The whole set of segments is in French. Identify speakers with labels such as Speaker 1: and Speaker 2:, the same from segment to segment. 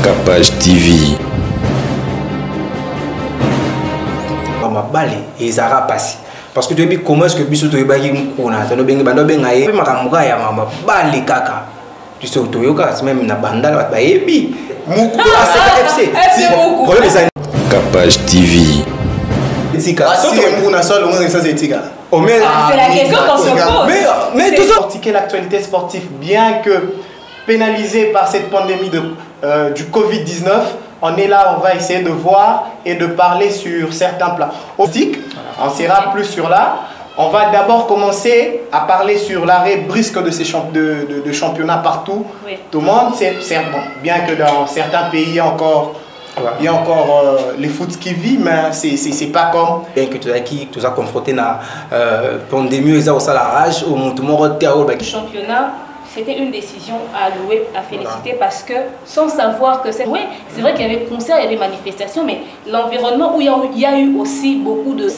Speaker 1: Capage TV.
Speaker 2: Bali et Zara passé. Parce que tu dis comment est-ce que biso to ibaki mkona to no bengi bando benga ye makamuka ya mama bali kaka. Tu sais to yoka même na bandala ba yebi. Muku FC. Problème ça.
Speaker 1: Capage TV.
Speaker 2: Tika.
Speaker 3: Si on a ça le monde ça c'est Tika.
Speaker 4: C'est la question qu'on se pose.
Speaker 3: Mais tout ça critiquer l'actualité sportive bien que pénalisé par cette pandémie du Covid-19. On est là, on va essayer de voir et de parler sur certains plans. On sera plus sur là. On va d'abord commencer à parler sur l'arrêt brusque de ces championnats partout. Oui. Tout le monde, c'est bon. Bien que dans certains pays, il y a encore les foot qui vivent, mais c'est pas comme.
Speaker 2: Bien que tu as confronté à la pandémie, ils ont la rage, au
Speaker 4: championnat. C'était une décision à louer, à féliciter parce que sans savoir que c'est... Oui, c'est vrai qu'il y avait concert, il y avait manifestation, mais l'environnement où il y a eu aussi beaucoup de...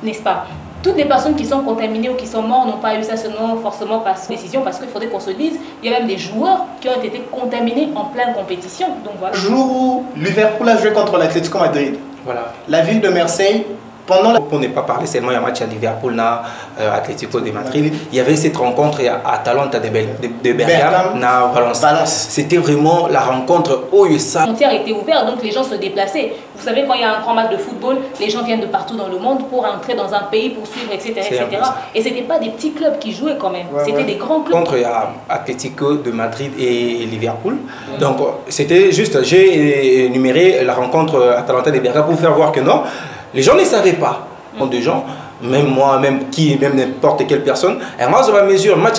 Speaker 4: N'est-ce pas? Toutes les personnes qui sont contaminées ou qui sont mortes n'ont pas eu ça seulement forcément par décision, parce qu'il faudrait qu'on se dise, il y a même des joueurs qui ont été contaminés en pleine compétition. Donc voilà.
Speaker 3: Le jour où Liverpool a joué contre l'Atlético Madrid, voilà. La ville de Marseille,
Speaker 2: pour ne pas parler seulement du match à Liverpool, Atlético de Madrid, il y avait cette rencontre à Atalanta de Bergame, Valence. C'était vraiment la rencontre où ça.
Speaker 4: La frontière était ouverte, donc les gens se déplaçaient. Vous savez, quand il y a un grand match de football, les gens viennent de partout dans le monde pour entrer dans un pays, pour suivre, etc. Et ce n'était pas des petits clubs qui jouaient quand même, c'était des grands clubs.
Speaker 2: Contre Atlético de Madrid et Liverpool. Donc c'était juste, j'ai énuméré la rencontre Atalanta de Bergame pour faire voir que non. Les gens ne savaient pas. Des gens, même moi, même n'importe quelle personne, moi, je vais mesurer, match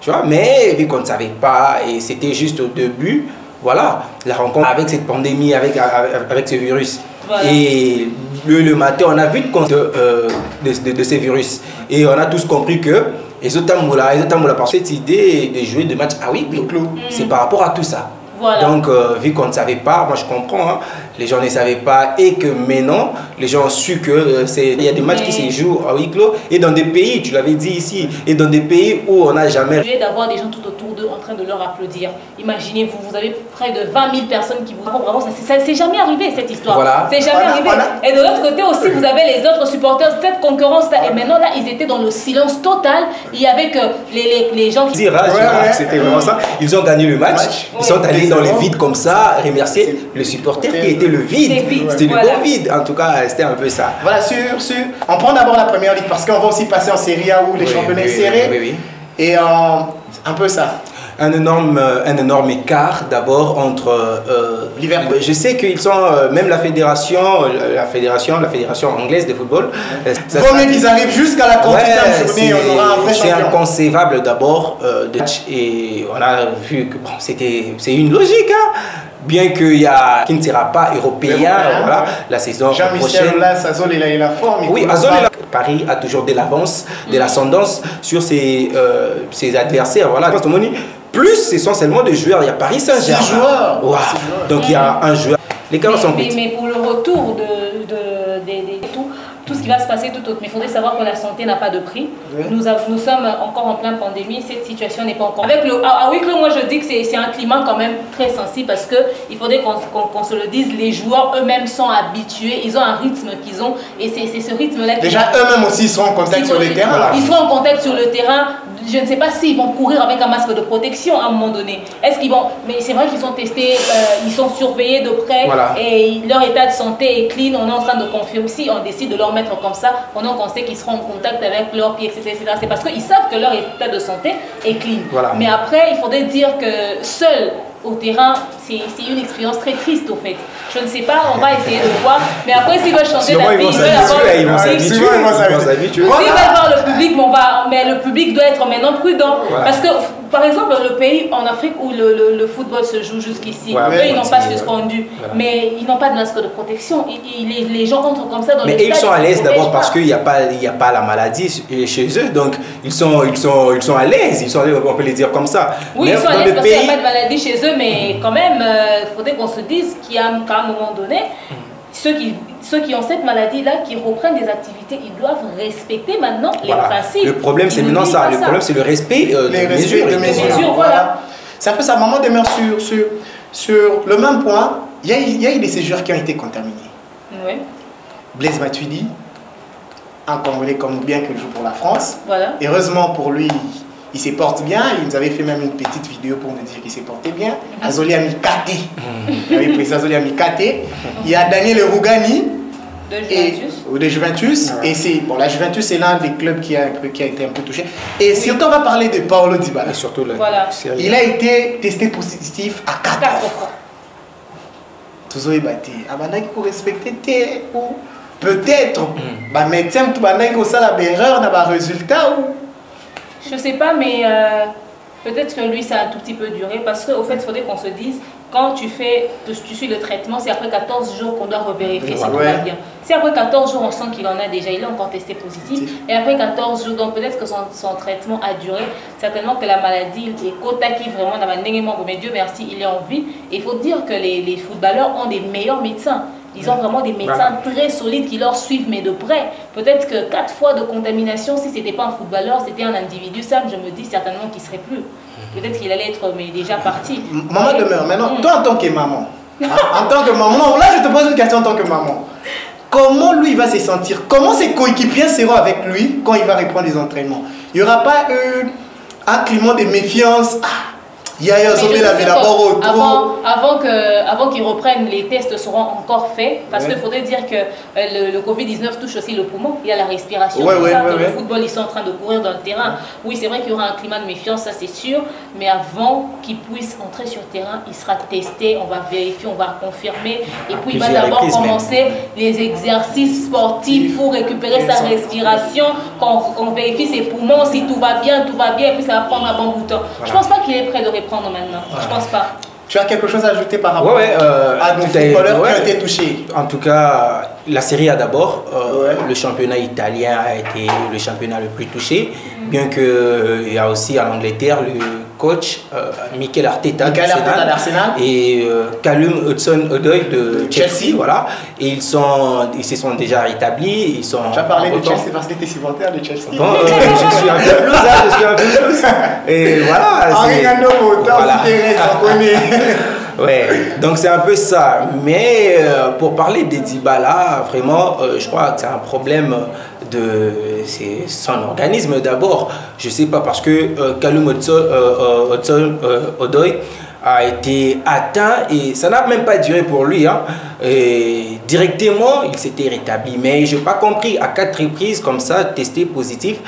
Speaker 2: tu vois, mais vu qu'on ne savait pas, et c'était juste au début, voilà, la rencontre avec cette pandémie, avec ce virus. Voilà. Et le matin, on a vu compte de ces virus. Et on a tous compris que cette idée de jouer de match à huis clos, c'est par rapport à tout ça. Voilà. Donc, vu qu'on ne savait pas, moi je comprends, hein, les gens ne savaient pas et que maintenant, les gens ont su qu'il y a des matchs qui se jouent à huis clos et dans des pays, tu l'avais dit ici, et dans des pays où on n'a jamais...
Speaker 4: D'avoir des gens tout autour d'eux en train de leur applaudir. Imaginez-vous, vous avez près de 20 000 personnes qui vous... Vraiment, ça c'est jamais arrivé cette histoire. Voilà. C'est jamais arrivé. Et de l'autre côté aussi, vous avez les autres supporters, cette concurrence-là. Et maintenant, là, ils étaient dans le silence total. Il y avait que les gens qui...
Speaker 2: C'était vraiment ça. Ils ont gagné le match. Ils sont allés dans les vides comme ça, remercier le supporter qui était le vide. C'était le bon vide. En tout cas, c'était un peu ça.
Speaker 3: Voilà, on prend d'abord la première ligue parce qu'on va aussi passer en Serie A où les championnats serrés. Et un peu ça.
Speaker 2: Un énorme écart d'abord entre Liverpool. Je sais qu'ils sont même la fédération anglaise de football.
Speaker 3: Vaut mieux qu'ils arrivent jusqu'à la 38e journée, on aura un vrai champion.
Speaker 2: C'est inconcevable d'abord de match et on a vu que bon, c'est une logique. Hein. Bien qu'il ne sera pas européen, voilà, la saison prochaine.
Speaker 3: Azol il a la forme.
Speaker 2: Oui, Azol Paris a toujours de l'avance, de l'ascendance sur ses adversaires. Voilà. Plus essentiellement de joueurs, il y a Paris Saint-Germain.
Speaker 3: 6 joueurs.
Speaker 2: Wow. Donc il y a un joueur. Les cas sont petits.
Speaker 4: Mais pour le retour de tout ce qui va se passer tout autre. Mais il faudrait savoir que la santé n'a pas de prix. Oui. Nous sommes encore en pleine pandémie. Cette situation n'est pas encore... Avec le huis clos, moi je dis que c'est un climat quand même très sensible parce qu'il faudrait qu'on se le dise. Les joueurs eux-mêmes sont habitués. Ils ont un rythme qu'ils ont. Et c'est ce rythme-là...
Speaker 3: Déjà eux-mêmes aussi ils seront en contact sur le terrain.
Speaker 4: Ils seront en contact sur le terrain. Je ne sais pas s'ils vont courir avec un masque de protection à un moment donné. Est-ce qu'ils vont... Mais c'est vrai qu'ils sont testés, ils sont surveillés de près. Voilà. Et leur état de santé est clean. On est en train de confirmer. Si on décide de leur mettre comme ça, pendant qu'on sait qu'ils seront en contact avec leurs pieds, etc. C'est parce qu'ils savent que leur état de santé est clean. Voilà. Mais après, il faudrait dire que seul au terrain, c'est une expérience très triste au fait. Je ne sais pas, on va essayer de voir. Mais après, s'ils veulent changer d'avis, ils vont s'habituer. S'ils veulent voir le public, mais le public doit être maintenant prudent. Voilà. Parce que, par exemple, le pays en Afrique où le football se joue jusqu'ici, eux, ils n'ont pas suspendu. Voilà. Mais ils n'ont pas de masque de protection. Les gens entrent comme ça dans le stade.
Speaker 2: Mais ils sont à l'aise d'abord parce qu'il n'y a pas la maladie chez eux. Donc, ils sont à l'aise. On peut les dire comme ça.
Speaker 4: Oui, ils sont à l'aise parce qu'il n'y a pas de maladie chez eux. Mais quand même, il faudrait qu'on se dise qu'à un moment donné, ceux qui ont cette maladie-là, qui reprennent des activités, ils doivent respecter maintenant les principes.
Speaker 2: Le problème, c'est maintenant ça. Le problème, c'est le respect des mesures.
Speaker 3: Voilà. C'est un peu ça, maman demeure Sur le même point, il y a eu des séjours qui ont été contaminés.
Speaker 4: Oui.
Speaker 3: Blaise Matuidi, un Congolais comme bien qu'il joue pour la France.
Speaker 4: Voilà.
Speaker 3: Heureusement pour lui, il se porte bien. Il nous avait fait même une petite vidéo pour nous dire qu'il se portait bien. Azoli Amikate. Il avait pris Azoli Amikate. Il y a Daniel Rougani. De Juventus. Et c'est bon, la Juventus c'est l'un des clubs qui a été un peu touché. Et surtout on va parler de Paolo Dybala.
Speaker 2: Et surtout
Speaker 3: il a été testé positif à 4 fois. Toujours ébattu. Abandaki pour respecter ou peut-être bah médecin tout bandaki au ça la erreur n'a pas résultat ou
Speaker 4: je sais pas mais peut-être que lui ça a un tout petit peu duré parce qu'au fait il faudrait qu'on se dise quand tu suis le traitement, c'est après 14 jours qu'on doit revérifier si tout va bien. Si après 14 jours on sent qu'il en a déjà, il est encore testé positif, et après 14 jours, donc peut-être que son traitement a duré, certainement que la maladie est kotaki vraiment dans ma mais Dieu merci, il est en vie. Et il faut dire que les footballeurs ont des meilleurs médecins. Ils ont vraiment des médecins très solides qui leur suivent, mais de près. Peut-être que 4 fois de contamination, si ce n'était pas un footballeur, c'était un individu simple, je me dis certainement qu'il ne serait plus. Peut-être qu'il allait être déjà parti.
Speaker 3: Maman demeure. Maintenant, toi en tant que maman, en tant que maman, non, là je te pose une question en tant que maman. Comment lui va se sentir? Comment ses coéquipiers seront avec lui quand il va reprendre les entraînements? Il n'y aura pas un climat de méfiance.
Speaker 4: Avant qu'ils reprennent, les tests seront encore faits parce qu'il faudrait dire que le Covid-19 touche aussi le poumon, il y a la respiration. Le football, ils sont en train de courir dans le terrain. Oui, c'est vrai qu'il y aura un climat de méfiance, ça c'est sûr, mais avant qu'il puisse entrer sur le terrain, il sera testé, on va vérifier, on va confirmer et puis il va d'abord commencer les exercices sportifs pour récupérer sa respiration, qu'on vérifie ses poumons, si tout va bien, et puis ça va prendre un bon bout de temps. Je pense pas qu'il est prêt de répondre maintenant. Je pense pas.
Speaker 3: Tu as quelque chose à ajouter par rapport à nos footballeurs qui ont été touchés?
Speaker 2: En tout cas, la Serie A d'abord, le championnat italien a été le championnat le plus touché, bien qu'il y a aussi en Angleterre le coach Mikel Arteta
Speaker 3: d'Arsenal
Speaker 2: et Callum Hudson-Odoi de Chelsea, voilà. Et ils se sont déjà rétablis.
Speaker 3: Tu as parlé de Chelsea parce que tu étais supporter de Chelsea.
Speaker 2: Bon, je suis un peu plus, Et voilà. Ouais, donc c'est un peu ça. Mais pour parler de Dybala, vraiment, je crois que c'est un problème de son organisme d'abord. Je sais pas parce que Callum Hudson-Odoi a été atteint et ça n'a même pas duré pour lui. Hein. Et directement, il s'était rétabli. Mais je n'ai pas compris, à 4 reprises comme ça, testé positif.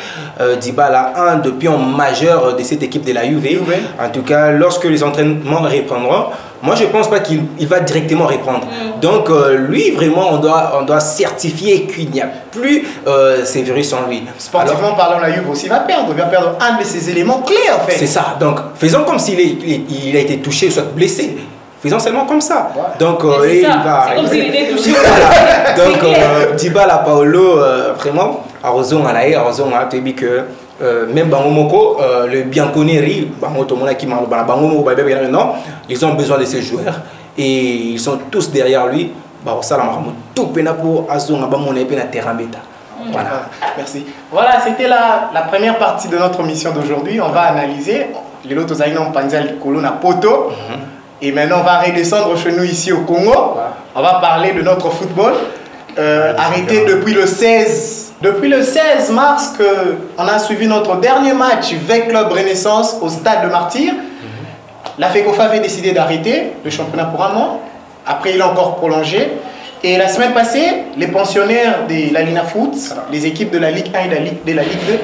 Speaker 2: Dybala, depuis en majeur de cette équipe de la Juve. En tout cas, lorsque les entraînements reprendront, moi je ne pense pas qu'il va directement reprendre. Donc lui, vraiment, on doit certifier qu'il n'y a plus ces virus sans lui.
Speaker 3: Sportivement parlant, la Juve aussi va perdre un de ses éléments clés en fait.
Speaker 2: C'est ça, donc faisons comme s'il a été touché, soit blessé. Faisons seulement comme ça. Donc,
Speaker 4: il va. C'est comme s'il était touché.
Speaker 2: Donc, Dybala, Paolo, vraiment, Arozon, tu as dit que même Bangomoko, le Bianconeri, ils ont besoin de ces joueurs et ils sont tous derrière lui.
Speaker 3: Voilà. Merci. Voilà, c'était la première partie de notre mission d'aujourd'hui. On va analyser les autres poto. Et maintenant, on va redescendre chez nous ici au Congo. On va parler de notre football. Arrêté depuis le 16. Depuis le 16 mars qu'on a suivi notre dernier match avec Club Renaissance au stade de Martyr. La FECOFA avait décidé d'arrêter le championnat pour un mois. Après, il a encore prolongé. Et la semaine passée, les pensionnaires de la Lina Foot, les équipes de la Ligue 1 et de la Ligue 2,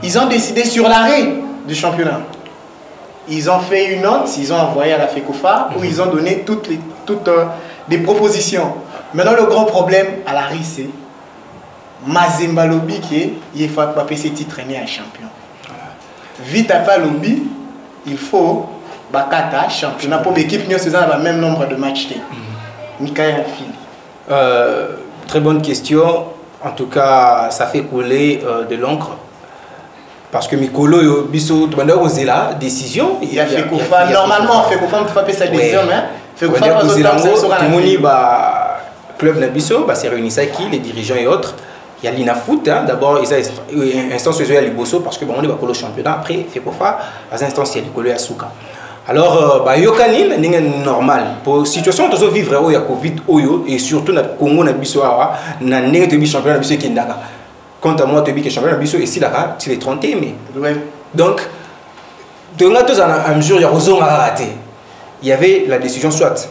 Speaker 3: ils ont décidé sur l'arrêt du championnat. Ils ont fait une note, ils ont envoyé à la FECOFA où ils ont donné toutes des propositions. Maintenant, le grand problème à l'arrêt, c'est Mazemba Lobby qui est pas ce titre né un champion. Vite à pas lobby, il faut Bakata championnat pour l'équipe nous faisant le même nombre de matchs. Michael Phil.
Speaker 2: Très bonne question. En tout cas, ça fait couler de l'encre. Parce que Mikolo Bisso osé la décision.
Speaker 3: Il a fait Kofa. Normalement, fait Kofa, tu fais sa décision. Fait Kofa,
Speaker 2: club Nabiso, c'est réuni ça qui, les dirigeants et autres. Il y a l'Ina Foot, d'abord, il y a instance à Liboso parce que bon, on est pas le championnat. Après, fait Kofa, à instance, il y a Likolo et Asuka. Alors, yokani n'est normal. Pour situation de vivre au Covid et surtout na Congo na biso na n'est de championnat biso qui ndaka. Quant à moi, tu es championnat biso ici là, tu es 31 mai.
Speaker 3: Ouais.
Speaker 2: Donc, de tous à mesure il y avait la décision soit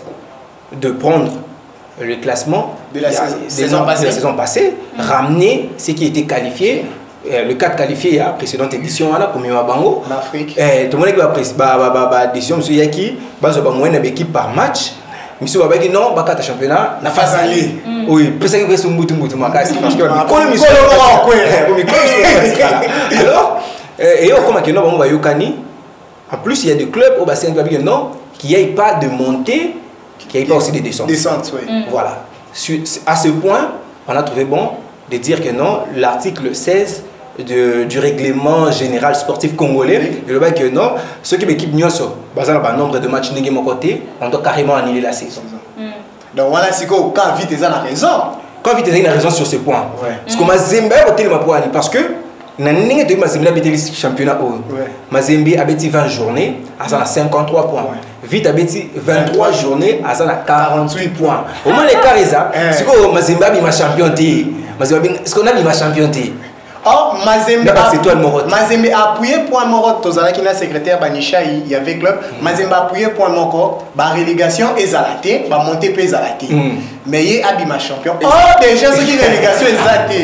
Speaker 2: de prendre le classement
Speaker 3: de la saison
Speaker 2: passée, ramener ce qui était qualifié. Le 4 qualifié à la précédente édition, comme il y a Bango.
Speaker 3: En Afrique.
Speaker 2: Tout le monde a une décision, M. Yaki, il y a une équipe par match. M. Babaki, non, il y a un championnat.
Speaker 3: La phase aller.
Speaker 2: Oui, parce que c'est un bout de parce que alors, et comme on va Yokani, en plus, il y a des clubs au bassin qui n'y ait pas de montée, qui n'y ait pas aussi de descente.
Speaker 3: Descente, oui.
Speaker 2: Voilà. À ce point, on a trouvé bon de dire que non, l'article 16 du règlement général sportif congolais, il dit que non, ceux qui l'équipe Nyoso, basé sur le nombre de matchs de mon côté, on doit carrément annuler la saison.
Speaker 3: Donc voilà, c'est quand Vitesse a raison.
Speaker 2: Quand Vitesse a raison sur ce point. Parce que Mazembe a voté le Mapouani, parce que Mazembe a été le championnat. Mazembe a été 20 journées, à 53 points. Vite a été 23 journées, à 48 points. Au moins l'écart est ça. C'est que Mazembe a été champion. Est-ce qu'on a mis ma championné?
Speaker 3: Oh, Mazembe a appuyé pour un mort. Tozala qui est secrétaire Banisha, il y avait club. Mazembe a appuyé pour un mort. La relégation est zalaté, la montée peut zalaté. Mais il y a Abima champion. Oh, déjà ceux qui relégation est zalaté.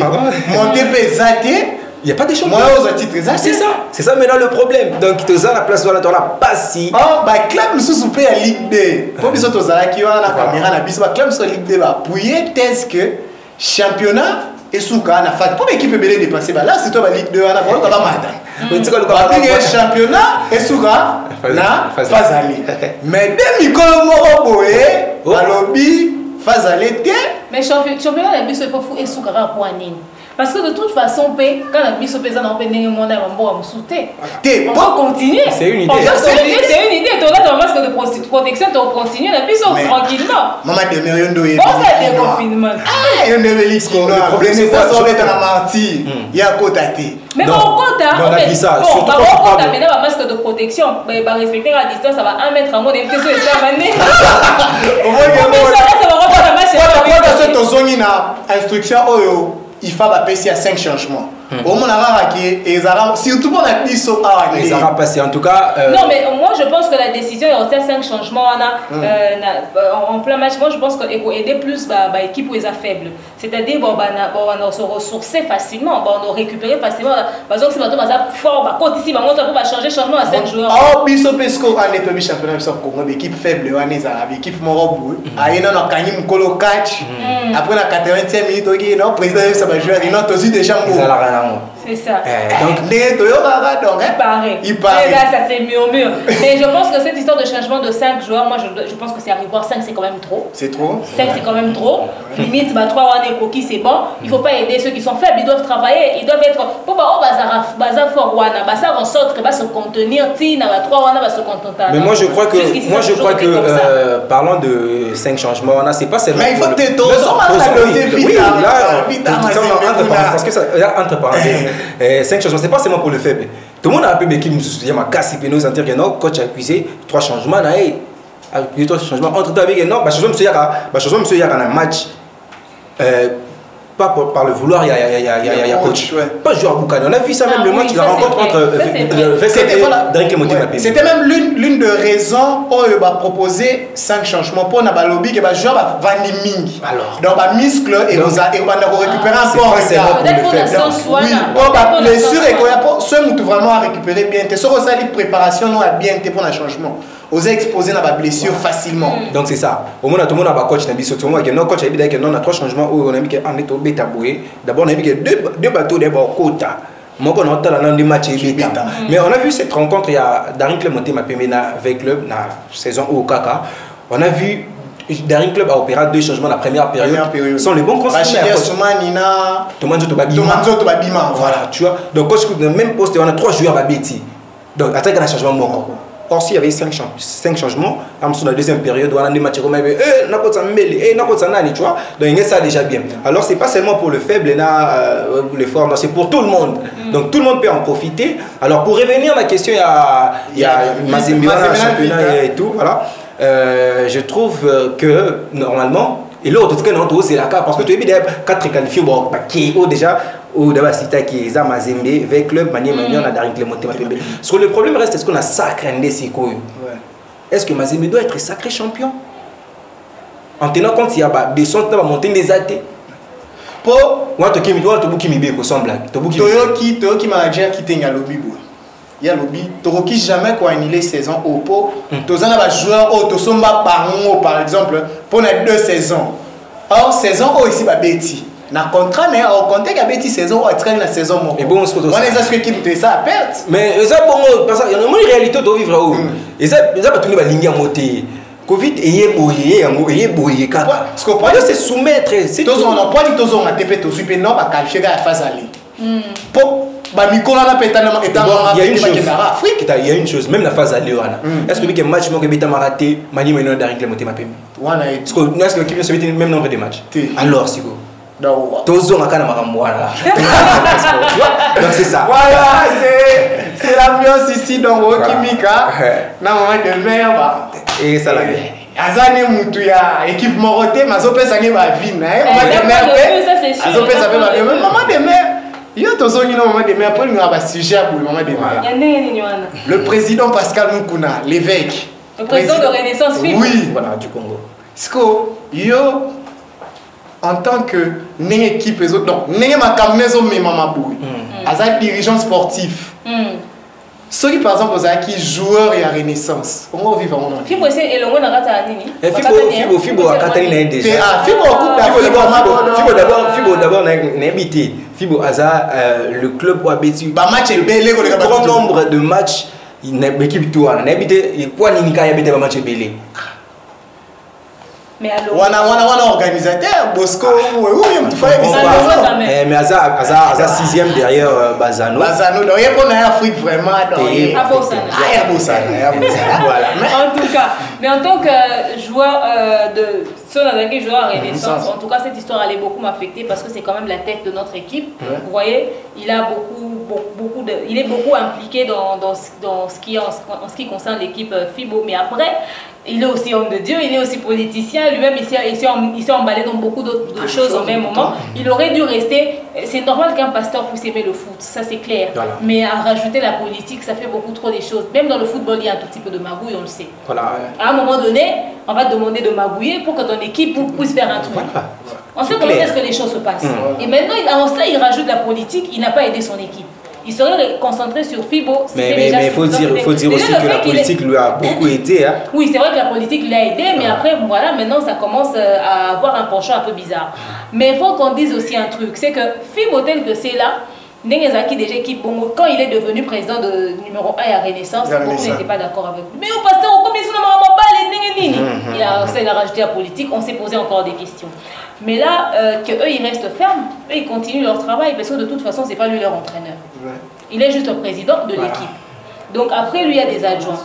Speaker 3: Montée peut zalaté.
Speaker 2: Il n'y a pas de champion.
Speaker 3: Moi, aux titres
Speaker 2: c'est ça. C'est ça maintenant le problème. Donc, Tozala la place voilà, la passe si.
Speaker 3: Oh, bah club nous soupé à Ligue 2. Pour biso Tozala qui a la caméra na biso, club sur Ligue 2 va appuyer tel que championnat et souka na fait pour l'équipe belé dépasser là c'est toi la Ligue 2 na pour pas matin le championnat et souka na phase aller mais dès mikolo moko boye balobi phase aller té
Speaker 4: mais championnat la biso il faut et souka pour anine. Parce que de toute façon, quand la mise au présent dans le monde, on va sauter. On va continuer.
Speaker 2: C'est une idée.
Speaker 4: C'est une idée. Tu as un masque de protection, tu vas continuer la mise tranquillement.
Speaker 3: Maman, tu es un
Speaker 4: doigt. On fait des confinements.
Speaker 3: Ah, il y a un le problème, c'est ça, on est à la mentir. Il y a un côté.
Speaker 4: Mais bon, on a dit ça. On a maintenant un masque de protection. Mais respecter la distance, ça va 1 mètre en mode et peut-être que ça va aller. Au moins, ça va reprendre la masse.
Speaker 3: Tu as une instruction. Il faut passer à 5 changements. Au moins, surtout pour la piste
Speaker 2: ils auront passé en tout cas.
Speaker 4: Non, mais moi je pense que la décision est à 5 changements en plein match. Moi je pense qu'il faut aider plus l'équipe où ils sont faibles. C'est-à-dire on se ressourcer facilement, on récupérer facilement. Par exemple, si on est fort, quand ici, on va changer changement à 5 joueurs.
Speaker 3: Oh, Biso Pesco, on est premier championnat de l'équipe faible, on est à l'équipe Morobou. Aïe, on a gagné Mkolo catch. Après la 85 minutes, le président ça va jouer. Il a aussi déjà mort.
Speaker 4: C'est ça.
Speaker 3: Donc,
Speaker 4: il paraît. Là, ça c'est murmure. Mais je pense que cette histoire de changement de 5 joueurs, moi je pense que c'est arrivé à 5, c'est quand même trop.
Speaker 3: C'est trop.
Speaker 4: 5, c'est quand même trop. Limite, 3 années coquilles, c'est bon. Il ne faut pas aider ceux qui sont faibles, ils doivent travailler, ils doivent être. Pour bazar fort, ça en sorte que va se contenir, 3 années va se contenter.
Speaker 2: Mais moi je crois que, parlant de 5 changements, c'est pas seulement.
Speaker 3: Mais il faut que tu te
Speaker 2: parce que ça, entre parenthèses, 5 changements, c'est pas seulement pour le faible. Tout le monde a appelé l'équipe, nous se souvient, Kassi Peno, sentir que non, coach a épuisé 3 changements, 3 changements. Entre temps, non, monsieur Yaka, un match, pas par le vouloir, il y a coach. Pas joueur Boukane. On a vu ça même le match, la rencontre entre
Speaker 3: c'était même l'une des raisons où il a proposé 5 changements pour Nabalobi, que le joueur va Vandiming. Donc, il muscle et on va récupérer un peu en retard. Oui, pour les sûr et pour ceux qui vraiment récupérer bien. C'est sûr que ça, les préparations ont bien été pour le changement. Oser exposer la blessure facilement.
Speaker 2: Donc c'est ça. Au moins tout le monde a un coach, tout le monde a un coach, on a 3 changements où on a mis qu'on est au bêta boué. D'abord on a mis que 2 bateaux d'abord quota. Moi on a entendu le match bêta. Mais on a vu cette rencontre, il y a Daring Club monté ma PMena avec club dans la saison au Kaka. On a vu Daring Club a opéré 2 changements la première période. Sont les bons conseils. Voilà, tu vois. Donc coach le même poste, on a 3 joueurs à Betty. Donc attaque un changement bon. Or, s'il y avait 5 changements, dans la deuxième période, on a des matchs comme tu vois, donc ça déjà bien. Alors, c'est pas seulement pour le faible, le fort, c'est pour tout le monde. Donc, tout le monde peut en profiter. Alors, pour revenir à la question, il y a Mazembe championnat et tout, voilà. Je trouve que, normalement, et l'autre, c'est la carte, parce que tu as vu 4 qualifiés, qui est déjà. Ou d'abord c'est qui est Mazembe avec club manière on a d'arrêter les montées. Parce que le problème reste, est-ce qu'on a sacré est-ce que Mazembe doit être sacré champion en tenant compte s'il y a des sons qui vont monter des athées pour moi tu qui doit te bouquer mi béco sans blague te bouquer
Speaker 3: qui manager qui tenga lobby il y a lobby qui jamais quoi annuler saison au pot tous en a joueur au to somba par exemple pour les 2 saisons or saison au ici ba Betty na contrat mais au compte qu'il y a des saisons où traîne la saison mon.
Speaker 2: Et bon on se retrouve.
Speaker 3: On les a équipe de ça à perte.
Speaker 2: Mais ça bon parce que une réalité de vivre où. Et ça pas tout le monde ligne monter. Covid est boyé kaka. Ce qu'on peut c'est soumettre c'est
Speaker 3: tous on a pas dit tous on a TP tous super non pas qualifier à phase aller. Pour ba mikola na pétalement étant
Speaker 2: il y a une chose Afrique il y a une chose même la phase aller est-ce que match mo que beta maraté mani maintenant d'arriver monter ma PM. Est-ce que l'équipe se met même nombre de matchs. Alors si go donc c'est ça.
Speaker 3: Voilà, c'est l'ambiance ici dans Okimika. Na moment de mer
Speaker 2: et ça la bien.
Speaker 3: Azane mutu ya équipe Moroté, mazope sangi ba vine. Moment de mer. Azope ça fait ba moment de mer. Yo tozongi na moment de mer pour nous avoir sujet pour moment de mer. Le président Pascal Mukuna, l'évêque.
Speaker 4: Le président de Renaissance FIBO.
Speaker 3: Oui,
Speaker 2: voilà du Congo.
Speaker 3: Sko yo en tant que une équipe donc n'est ma camnezo mais maman boui as dirigeant sportif ceux qui par exemple aux qui joueurs et à Renaissance on va vivre en
Speaker 4: Fibo c'est elongo na kata nini
Speaker 2: Fibo a Katarina déjà
Speaker 3: Fibo
Speaker 2: d'abord n'a habité Fibo Aza le club où habité
Speaker 3: ba match belé
Speaker 2: grand nombre de matchs une équipe toi n'a habité quoi nini ka habité ba match belé.
Speaker 4: Mais alors
Speaker 3: on organisateur Bosco
Speaker 2: mais Aza 6e derrière Bazano
Speaker 3: donc il y a Afrique vraiment
Speaker 4: voilà mais en tant que joueur de joueur à Renaissance en tout cas cette histoire allait beaucoup m'affecter parce que c'est quand même la tête de notre équipe vous voyez il a il est beaucoup impliqué dans ce qui concerne l'équipe FIBO mais après il est aussi homme de Dieu, il est aussi politicien, lui-même il s'est emballé dans beaucoup d'autres choses au même moment. Il aurait dû rester, c'est normal qu'un pasteur puisse aimer le foot, ça c'est clair. Voilà. Mais à rajouter la politique, ça fait beaucoup trop des choses. Même dans le football, il y a un tout petit peu de magouille, on le sait.
Speaker 2: Voilà.
Speaker 4: À un moment donné, on va te demander de magouiller pour que ton équipe puisse faire un truc. Voilà. On sait comment est-ce que les choses se passent. Et maintenant, en cela, il rajoute la politique, il n'a pas aidé son équipe. Il serait concentré sur FIBO.
Speaker 2: Mais il faut dire aussi que la politique lui a beaucoup aidé. Hein.
Speaker 4: Oui, c'est vrai que la politique l'a aidé, mais après, voilà, maintenant, ça commence à avoir un penchant un peu bizarre. Mais il faut qu'on dise aussi un truc, c'est que FIBO tel que c'est là, Ndengezaki déjà qui Bongo, quand il est devenu président de numéro 1 à Renaissance, beaucoup n'étaient pas d'accord avec lui. Mais au pasteur, combien il a rajouté la politique, on s'est posé encore des questions. Mais là, qu'eux ils restent fermes, eux ils continuent leur travail parce que de toute façon, c'est pas lui leur entraîneur. Il est juste le président de l'équipe. Donc après, lui, il y a des adjoints.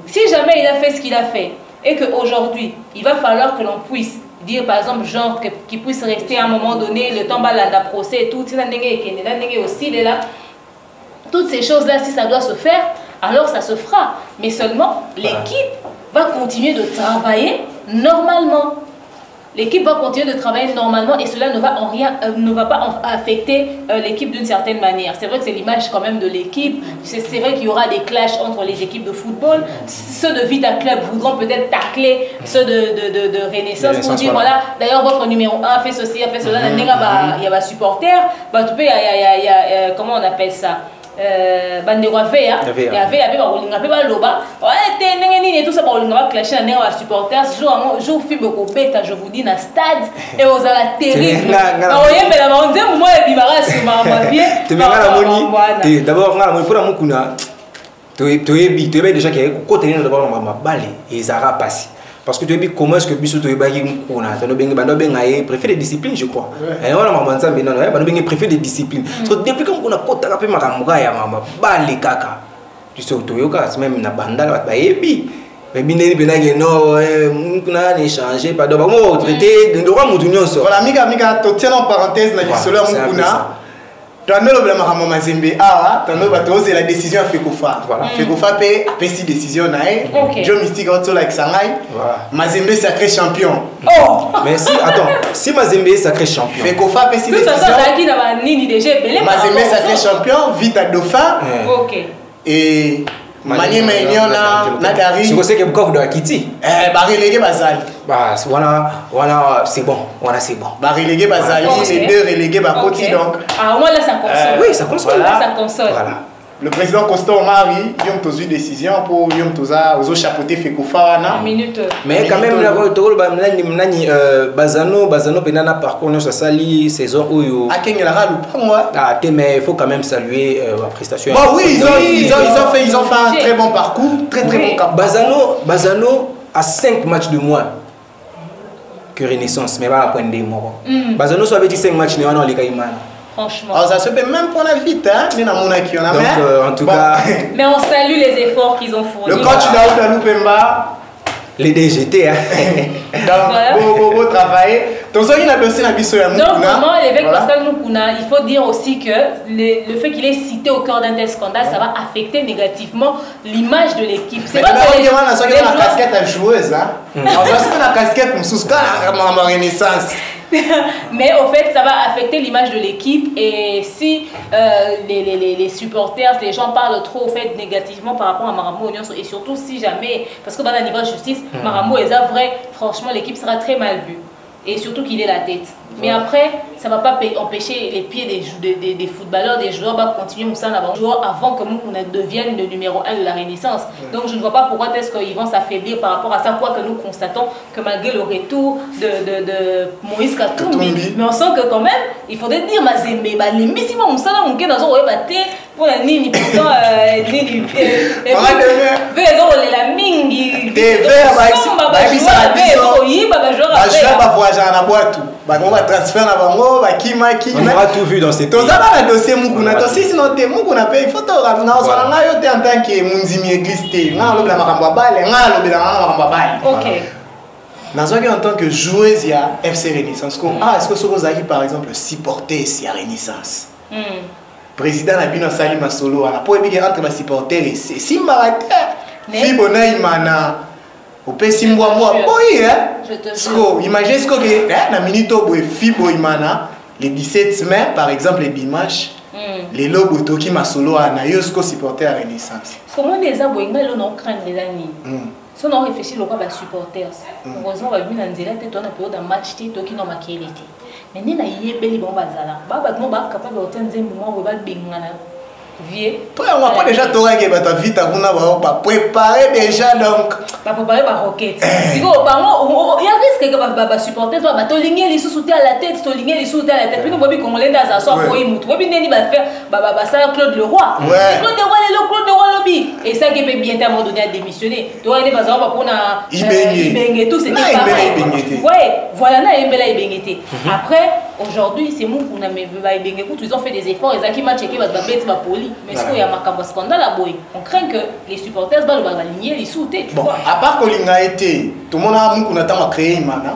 Speaker 4: Si jamais il a fait ce qu'il a fait et qu'aujourd'hui, il va falloir que l'on puisse dire par exemple genre qu'il puisse rester à un moment donné le temps la procès et tout aussi là toutes ces choses là si ça doit se faire alors ça se fera mais seulement l'équipe va continuer de travailler normalement. L'équipe va continuer de travailler normalement et cela ne va pas affecter l'équipe d'une certaine manière. C'est vrai que c'est l'image quand même de l'équipe. C'est vrai qu'il y aura des clashs entre les équipes de football. Ceux de Vita Club voudront peut-être tacler ceux de Renaissance pour dire voilà, d'ailleurs votre numéro 1 a fait ceci, a fait cela. Il y a des supporters. Comment on appelle ça? Bandero avait loba ouais tout ça pour le clasher na supporters jour FIBO beta je vous dis na stade et aux ala terrible mais la monde moi et bibarasi ma vie
Speaker 2: d'abord ngala moni pour mukuna toyebi déjà que côté d'abord ma balle et zara passe parce que tu as vu comment est-ce que Bissou préfet de discipline, je crois. Et on a préfet de discipline. Depuis qu'on a côté ma caca. surtout même na banda ba yebi mais bineli benage non mukuna ne changer pas donc on traiter de droit mutunyo so
Speaker 3: voilà mika to tiens en parenthèse na lisolo mukuna tando le blama kama mazembe awa tando bato c'est la décision Fekofa voilà Fekofa pe apesi décision nae Joe Mystique auto like sangai mazembe sacré champion
Speaker 2: mais si attends si mazembe sacré champion
Speaker 3: Fekofa apesi décision mazembe sacré champion vite à dauphin et Mani Maignon na Dari.
Speaker 2: Si vous savez que vous doit quitter.
Speaker 3: Relégué Bazali.
Speaker 2: Bah voilà c'est bon, c'est bon.
Speaker 3: Relégué Bazali, les deux relégués Bakoti donc.
Speaker 4: Ah moi là ça console.
Speaker 2: Oui, ça console.
Speaker 4: Ça console.
Speaker 3: Voilà. Le président Constant Omari, il a une décision pour aux chapeauter Fekofa
Speaker 4: une minute.
Speaker 2: Mais quand même là Bazano pendant parcours nous ça sali saison où mais il faut quand même saluer la prestation.
Speaker 3: Bah oui, ils ont fait un très bon parcours, très bon cap.
Speaker 2: Bazano a 5 matchs de moins que Renaissance mais pas à point de mort. Bazano soit dit 5 matchs on les Caïmans.
Speaker 4: Franchement.
Speaker 3: Alors ça se peut même pour la vite, hein.
Speaker 2: Donc en tout cas.
Speaker 4: Mais on salue les efforts qu'ils ont fournis.
Speaker 3: Le coach Daouda Loupemba.
Speaker 2: Les DGT, hein.
Speaker 3: Donc, beau travail. Donc, ça, il a dossier dans le
Speaker 4: donc, vraiment, l'évêque Pascal Mukuna, il faut dire aussi que le fait qu'il est cité au cœur d'un tel scandale, ça va affecter négativement l'image de l'équipe.
Speaker 3: C'est vrai que la casquette à joueuse, hein. Alors, c'est la casquette pour souscrire à ma Renaissance.
Speaker 4: Mais au fait, ça va affecter l'image de l'équipe et si les supporters, les gens parlent trop au fait négativement par rapport à Maramou Oignon et surtout si jamais, parce que dans le niveau de justice, Maramou est vrai, franchement l'équipe sera très mal vue et surtout qu'il est la tête. Mais après, ça ne va pas empêcher les pieds des footballeurs, des joueurs à continuer avant que Mukuna devienne le numéro 1 de la Renaissance. Donc je ne vois pas pourquoi est-ce qu'ils vont s'affaiblir par rapport à ça, quoi que nous constatons que malgré le retour de Moïse Katumbi, mais on sent que quand même, il faudrait dire Mazembe, les Missima Moussala Mouké dans un pour la Nini, pourtant, Nini, la Mingi,
Speaker 3: transfert na bango bakimaki
Speaker 2: on aura tout vu dans ces
Speaker 3: pays. On dossier Mukuna to si sinon te Mukuna pe il faut to na osala na yo te en tant que munzimi église te na lobela makambo bale na lobela makambo bale.
Speaker 4: OK.
Speaker 3: Nazoki en tant que joueuse ya FC Renaissance comme est-ce que soko zaki par exemple supporter si à Renaissance. Président na bino sali masolo ana po ebiki entre ma supporter et Simba te Fibona imana opesi mbwa boy imagine ce que na minute boy fibo imana le 17 mai par exemple le dimanche les lobos toki masolo ana yosko supporter à Renaissance
Speaker 4: comment les aboinga lo non craindre les amis si on réfléchit le quoi ba supporters heureusement ba bina nzela te to na période de match te toki no makelete mais ni na yebeli bon bazala ba no ba capable de tenir nzembo mo ba bengana vie
Speaker 3: toi on va pas déjà t'aurais que ta vie ta kuna ba préparer déjà donc
Speaker 4: ba préparer ba roquette sigo bango il y a risque que ba supporter ba to ligne les sous-souter à la tête to ligne les sous-souter à la tête puis nous bobi congolais dans ça so pour imutu bobi neni ba faire ba ça Claude Leroy Claude Leroy lobby et ça qui peut bien à un moment donné à démissionner tu vois il va savoir pour na ibenge tout c'est pareil ouais voilà na embela ibengete après aujourd'hui c'est nous qu'on a mais ba ibenge tout ils ont fait des efforts et qui match qui va bête ba poli mais ce qu'il y a un scandale à boy on craint que les supporters vont aligner les sous-têtes
Speaker 3: bon à part que l'Inga été tout le monde a Mukuna t'a créé Imana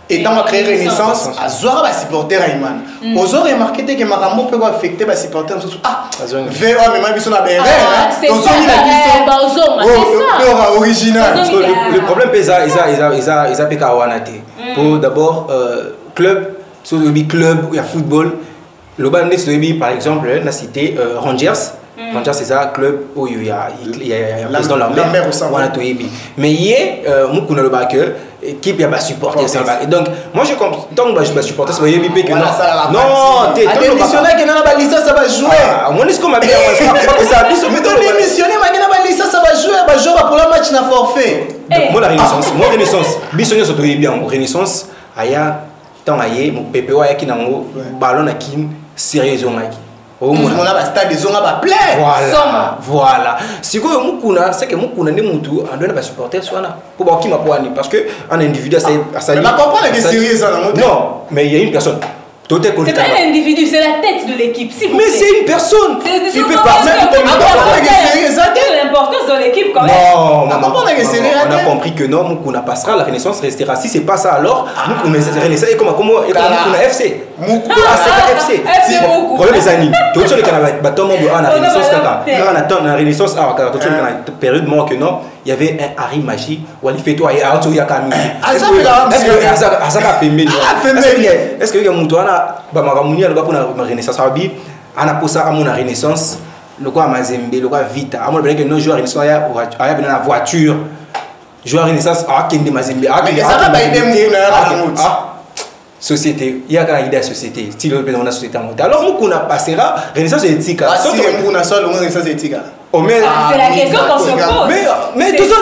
Speaker 3: et t'a créé Renaissance à Zora va supporter à Imana aux autres remarqué que Marambo peut affecter les supporters VO mais même ils sont à BR
Speaker 4: c'est ça
Speaker 3: original
Speaker 2: le problème c'est ça ils a péka wanate pour d'abord club sur le club il y a football le bandit par exemple la cité Rangers Rangers c'est ça club où il y a président Lambert voilà tout mais hier Mukuna le backer équipe il y a pas supporter ça donc moi je comprends tant que je supporter ça va y que non non t'es
Speaker 3: démissionner que na ba licence ça va jouer
Speaker 2: on est comme bien ça
Speaker 3: mais démissionner mais na ba licence ça va jouer ba jouer pour le match na forfait
Speaker 2: moi la Renaissance bisonyo surtout bien Renaissance aya tant aye mon PPO aya ki nango ballon na kin sérieusement aki
Speaker 3: on a ba stade des on a ba plein
Speaker 2: voilà si quoi Mukuna c'est que Mukuna ne mutu en donne ba supporter soit pour ba ki ma poani parce que un individu ça
Speaker 3: mais on comprend que c'est sérieux ça
Speaker 2: non mais il y a une personne
Speaker 4: C'est pas un individu, c'est la tête de l'équipe.
Speaker 2: Mais c'est une personne.
Speaker 4: Il peut partir l'importance dans l'équipe quand même.
Speaker 2: Non, on a compris que non, Moukouna passera, la Renaissance restera. Si c'est pas ça alors, Moukouna Renaissance est comme Moukouna FC. FC. Le problème des années. Tout ce que la Renaissance, quand on attend la Renaissance, période que non, il y avait un Harry Magie, ou il fait toi et Arthur Yakami. Est-ce que il y a Moutouana, Bamaramouni, le gars pour la Renaissance, on a posé à mon Renaissance, le gars Mazembe, le gars Vita. À mon avis, que nos joueurs Renaissance, il y a la voiture. Joueurs Renaissance, Kende Mazembe.
Speaker 3: Mais ça va pas aider Moutouana.
Speaker 2: Société, il y a une idée de société, style de la société. Alors, Moukuna passera, Renaissance est éthique.
Speaker 3: Si Moukuna seul, Renaissance est éthique.
Speaker 4: C'est la question qu'on se pose.
Speaker 2: Mais tout ça,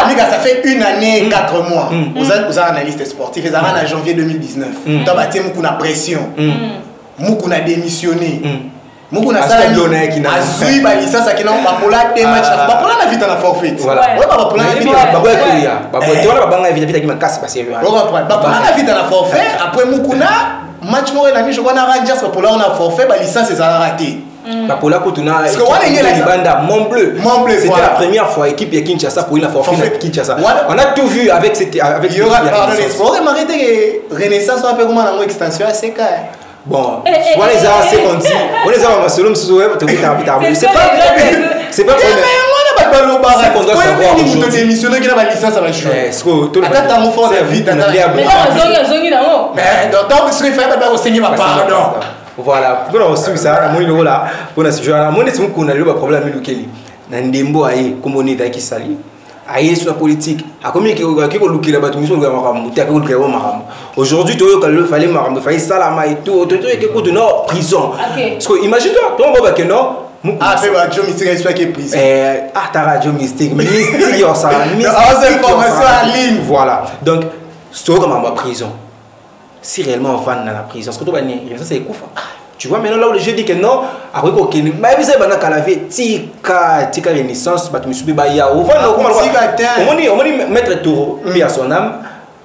Speaker 3: Mika, ça fait 1 année, 4 mois. Vous êtes analyste sportif, vous êtes en janvier 2019. Vous avez Moukuna pression. Moukuna démissionné. Moukuna ça a suivi la licence qui n'a pas pour la match. Pas pour la vie dans la forfait.
Speaker 2: Voilà.
Speaker 3: Ouais, pas pour la vie dans la forfait. Après Moukuna, match moi l'année je vois na Rangers pour là on a forfait, la licence c'est raté.
Speaker 2: Pour la Kotuna, Mont Bleu. C'était la première fois équipe de Kinshasa pour la forfait Kinshasa. On a tout vu avec cette
Speaker 3: il y aura pardon l'espoir. Remarquez que Renaissance on a fait comment en extension à CK.
Speaker 2: Bon, on les a assez contis. On les a en selon ce web, c'est pas qu'on doit savoir aujourd'hui.
Speaker 3: Démissionner qui n'a pas de licence à la jouer. Attends, mon frère, vite.
Speaker 4: Mais non,
Speaker 3: mais donc, ce qu'il fait, c'est enseigner ma pardon.
Speaker 2: Voilà, pour nous suivre ça, moi il est là, pour nous suivre. Moi, c'est qu'on a le problème avec Lukeli. Nandembo aïe, comme on est dans qui sali. Aïe sur la politique. À combien qui ko Lukeli là, tu mission Maramou, tu as ko Lukeli Maramou. Aujourd'hui, tu vois qu'il fallait Maramou, fallait Salama et tout, tu vois que de non prison. Parce que imagine-toi, toi on va que non.
Speaker 3: Ah, c'est Joe Mystique, il soit qui est prison.
Speaker 2: Ta radio Mystique, Mystique, ça,
Speaker 3: information en ligne.
Speaker 2: Voilà. Donc, c'est comme en prison. Si réellement on va dans la prison, ce que tu vas dire, ça c'est Koufa. Tu vois, maintenant là où le jeu dit que non, après qu'on ait, mais vous savez, maintenant qu'à la vie, tika Renaissance, bah tu me suis dit, on va mettre Toro, puis à son âme.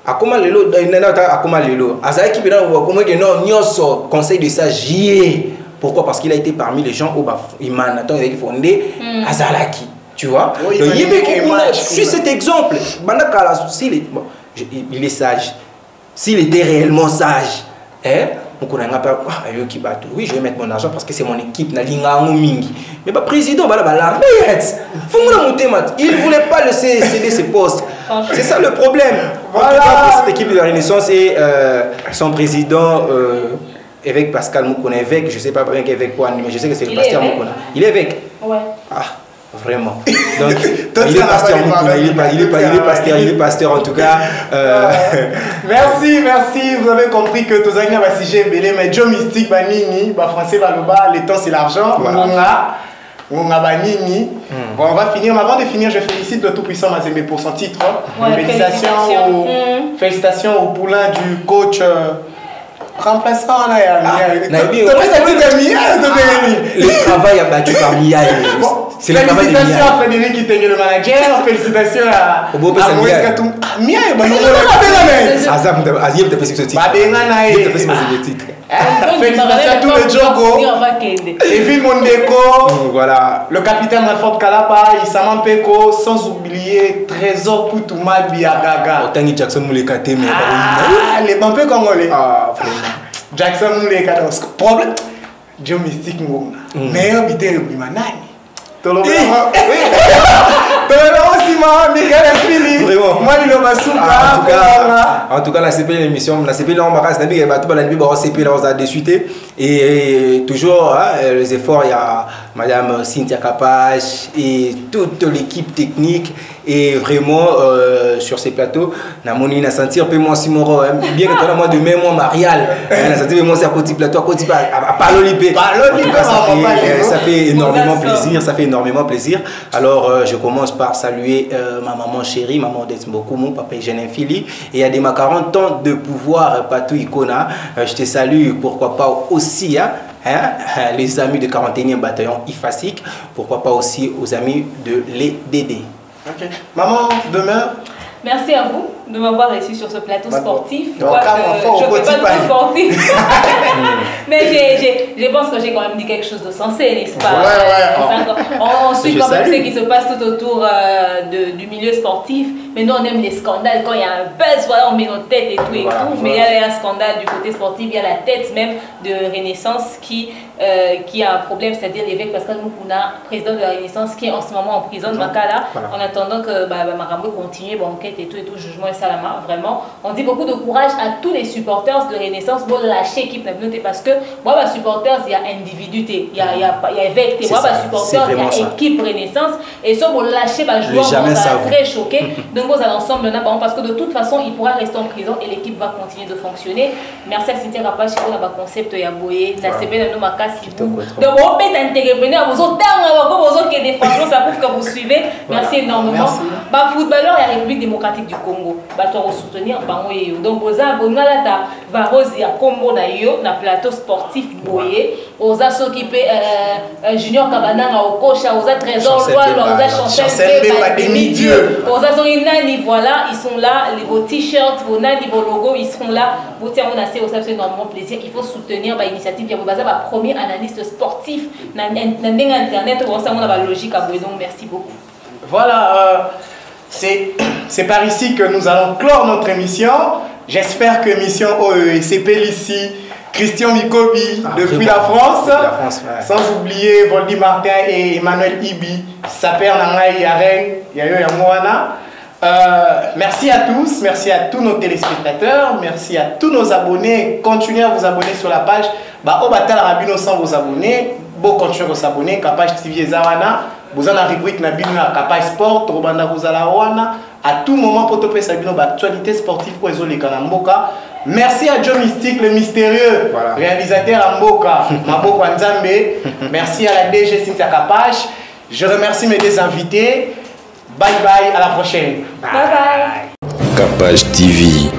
Speaker 2: À comment les lots, à comment les lots. À ça qui peut comment que non, Nyos conseil de ça, j'y. Pourquoi? Parce qu'il a été parmi les gens où Iman attend il a fondé Azalaki, tu vois. Je suis cet exemple. Il est sage. S'il était réellement sage, oui, je vais mettre mon argent parce que c'est mon équipe. Mais pas président, il ne voulait pas le céder ses postes. C'est ça le problème. Voilà. Cette équipe de la Renaissance et son président. Évêque Pascal Moukona, évêque, je ne sais pas bien qu'évêque quoi, mais je sais que c'est le pasteur Moukona. Il est évêque.
Speaker 4: Ouais.
Speaker 2: Ah, vraiment. Donc, il est pasteur Moukona, il est pasteur en tout cas.
Speaker 3: Merci. Vous avez compris que Tozania va siger belé, mais Joe Mystique, Banini, français, le temps c'est l'argent. On a Banini. Bon, on va finir. Mais avant de finir, je félicite le tout-puissant Mazembe pour son titre. Félicitations au poulain du coach. Remplaçant
Speaker 2: le travail abattu par Miaï.
Speaker 3: Félicitations à Frédéric qui était le manager. Félicitations à Moïse Katou. Miaï, félicitations à tous les Djogo. Evil Mondeko.
Speaker 2: Voilà.
Speaker 3: Le capitaine Alfred Kalapa. Issaman Peko. Sans oublier Trésor Poutouma Biagaga.
Speaker 2: Tangi Jackson Moulekate.
Speaker 3: Les bampés congolais.
Speaker 2: Jackson
Speaker 3: Moulekate. Problème. Joe Mystique Ngouna. Meilleur bité le Bimanani. Tolo
Speaker 2: en tout cas, la CP l'émission, la CP là on va de suite et toujours les efforts, il y a Madame Cynthia Capache et toute l'équipe technique et vraiment sur ces plateaux, on a senti un peu moins Simoro, bien que toi moi de même moi Marial, on a senti moi c'est à côté plateau, à côté à Palolipé. Ça fait énormément plaisir, ça fait énormément plaisir. Alors je commence par saluer ma maman chérie, maman d'Etsmbokou, mon papa Eugène Fili, et à des 40 ans de pouvoir Patou Icona, je te salue, pourquoi pas aussi les amis de 41e bataillon IFASIC, pourquoi pas aussi aux amis de l'EDD.
Speaker 3: Ok. Maman, demain.
Speaker 4: Merci à vous. de m'avoir reçu sur ce plateau sportif.
Speaker 3: Je ne fais pas
Speaker 4: trop sportif. Mais je pense que j'ai quand même dit quelque chose de sensé, n'est-ce pas? On suit quand même ce qui se passe tout autour du milieu sportif. Mais nous, on aime les scandales. Quand il y a un buzz, voilà, on met nos têtes et tout et tout. Mais il y a un scandale du côté sportif. Il y a la tête même de Renaissance qui a un problème, c'est-à-dire l'évêque Pascal Mukuna, président de la Renaissance, qui est en ce moment en prison de Makala, en attendant que Marambo continue l'enquête et tout, jugement et salama. Vraiment, on dit beaucoup de courage à tous les supporters de Renaissance pour lâcher l'équipe, parce que moi, ma supporters, il y a individualité, il y a évêque, moi, ma supporters, il y a équipe Renaissance, et ça, pour lâcher, je vois, on va très choqué. Donc, vous allez ensemble, parce que de toute façon, il pourra rester en prison et l'équipe va continuer de fonctionner. Merci à Cynthia Rapache pour le concept de Boye, la CP de Nomaka. Donc, on peut entrepreneur, franchement, ça prouve que vous suivez. Merci énormément. Footballeur de la République démocratique du Congo, tu vas soutenir. Donc, vous avez Combo na plateau sportif Boye, vous avez s'occupé Junior Kabana au coach, vous avez Trésor Loire, vous avez Chancel demi-dieu. Vous avez Nani, voilà, ils sont là, vos t-shirts, vos Nani, vos logos, ils seront là. Vous tiens, on a c'est énormément plaisir. Il faut soutenir l'initiative. Il y a premier analyste sportif dans Internet. On a la logique à Boye. Donc, merci beaucoup.
Speaker 3: Voilà, c'est par ici que nous allons clore notre émission. J'espère que l'émission OECP ici, Christian Mikobi depuis la France, sans oublier Voldy Martin et Emmanuel Ibi, Saper Nangaï Yaren, Yayo Yamouana. Merci à tous, merci à tous nos téléspectateurs, merci à tous nos abonnés. Continuez à vous abonner sur la page. Sans vous abonner, bon continuez à vous abonner, Kapage TV Zawana. Vous avez la rubrique na Kapage Sport, Robanda Wana. À tout moment, pour te faire l'actualité sportive pour les Kanamboka. Merci à Joe Mystique, le mystérieux réalisateur à Mboka, Maboko Nzambe. Merci à la DG Cynthia Kapage. Je remercie mes deux invités. Bye bye, à la prochaine.
Speaker 4: Bye bye.
Speaker 1: Kapage TV.